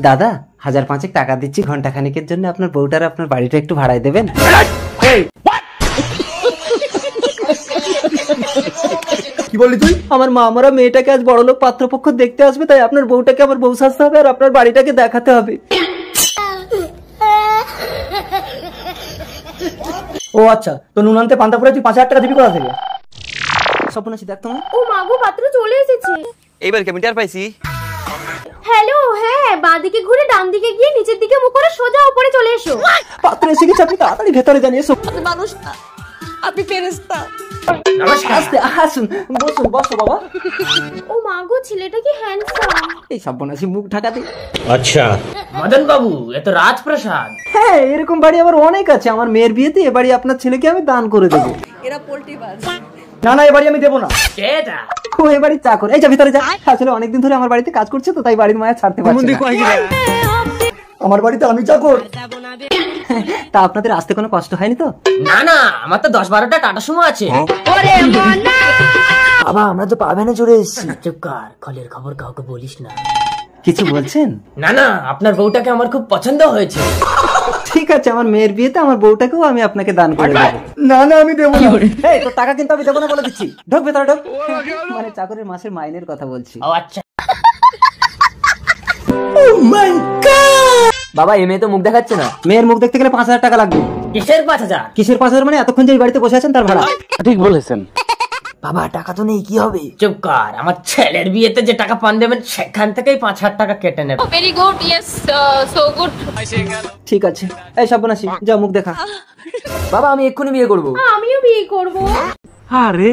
দাদা 1000-5 টাকা দিচ্ছি ঘন্টা খানিকের জন্য, আপনার বউটার আপনার বাড়িটা একটু ভাড়ায় দেবেন? কি বললি তুই? আমার মা মরা মেয়েটাকে আজ বড়লোক পাত্রপক্ষ দেখতে আসবে, তাই আপনার বউটাকে আমার বউ সাজতে হবে আর আপনার বাড়িটাকে দেখাতে হবে। ও আচ্ছা, তো নুন আনতে পান্তা পুরে তুই 5000 টাকা দিবি কোথা থেকে? স্বপ্নাশী দেখ তো। ও মাগো, পাত্র চলে এসেছে। এইবার কেমিটার পাইছি। হ্যালো, হ্যাঁ, বাঁদিকে ঘুরে ডান দিকে গিয়ে নিচের দিকে মুখ করে সোজা উপরে চলে এসো। পাত্র এসে গেছে, আপনি তাড়াতাড়ি ভেতরে জানিয়ে এসো। মানুষ না, আপনি ফেরেশতা। আস্তে আসুন, বসুন, বসো বাবা। ও মাগো, ছেলেটা কি হ্যান্ডসাম। এই সর্বনাশী মুখ ঢাকা দে। আচ্ছা মদন বাবু, এ তো রাজপ্রাসাদ। হ্যাঁ, এরকম বাড়ি আবার অনেক আছে। আমার মেয়ের বিয়েতে এ বাড়ি আপনার ছেলেকে আমি দান করে দেবো। এরা পোল্ট্রিবাজ। না না, এ বাড়ি আমি দেবো না। কেটা? ও এ বাড়ির চাকর। এই যা ভিতরে যা। আসলে অনেকদিন ধরে আমার বাড়িতে কাজ করছে তো, তাই বাড়ির মায়া ছাড়তে পারছি না। আমার বাড়িতে আমি চাকর। তা আপনাদের আসতে কোনো কষ্ট হয়নি তো? না না, আমার তো 10-12টা টাটা সুমো আছে। বাবা, আমরা তো পাবেনে চলে এসেছি। চুপ কর, কলের খবর কাউকে বলিস না। কিছু বলছেন? না না, আপনার বউটাকে আমার খুব পছন্দ হয়েছে। ঠিক আছে, আমার মেয়ের বিয়েতে আমার বউটাকেও আমি আপনাকে দান করে দেবো। না না, আমি দেবো না। এই, তোর টাকা কিন্তু আমি দেবো না বলে দিচ্ছি। ঢোক ভেতরে ঢোক। মানে চাকরের মাসের মাইনের কথা বলছি। ও আচ্ছা। বাবা, এই মেয়ে তো মুখ দেখাচ্ছে না। মেয়ের মুখ দেখতে গেলে 5000 টাকা লাগবে। কিসের 5000? কিসের 5000? মানে এতক্ষণ যে এই বাড়িতে বসে আছেন তার ভাড়া। ঠিক বলেছেন। বাবা, টাকা তো নেই, কি হবে? চুপ কর, আমার ছেলের বিয়েতে যে টাকা পান দেবেন সেখান থেকেই 5000 টাকা কেটে নেবে। Very good, yes, so good. ঠিক আছে। এই সর্বনাশী, যা মুখ দেখা। বাবা, আমি এক্ষুনি বিয়ে করবো। আমিও বিয়ে করব। আরে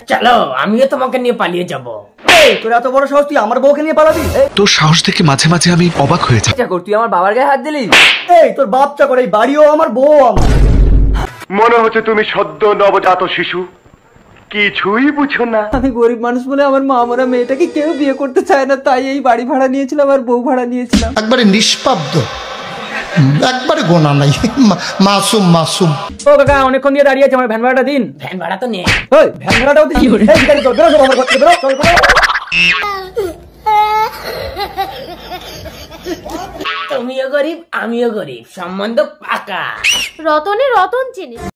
চলো, আমিও তোমাকে নিয়ে পালিয়ে যাব। তোর এত বড় সাহস, তুই আমার বউকে নিয়ে পালাবি? তোর সাহস দেখে মাঝে মাঝে আমি অবাক হয়ে যাই। চাকর, তুই আমার বাবার গায়ে হাত দিলি? এই, তোর বাপ চাকর, এই বাড়িও আমার, বউ আমার। মনে হচ্ছে তুমি সদ্য নবজাত শিশু, কিছুই বুঝো না। আমি গরিব মানুষ বলে আমার মা মরা মেয়েটাকে কেউ বিয়ে করতে চায় না, তাই এই বাড়ি ভাড়া নিয়েছিলাম আর বউ ভাড়া নিয়েছিলাম। একবারে নিষ্পাব্দ, একবারে গোনা নাই, মাসুম মাসুম। ও কাকা, অনেকক্ষণ দিয়ে দাঁড়িয়ে আছে, আমার ভ্যান ভাড়াটা দিন। ভ্যান ভাড়া তো নেই। ওই ভ্যান ভাড়াটাও দিন। এই ভিখারি, চল, বেরো, সব আমার ঘর থেকে বেরো, চল, বেরো। তুমিও গরিব, আমিও গরিব, সম্বন্ধ পাকা। রতনে রতন চেনে।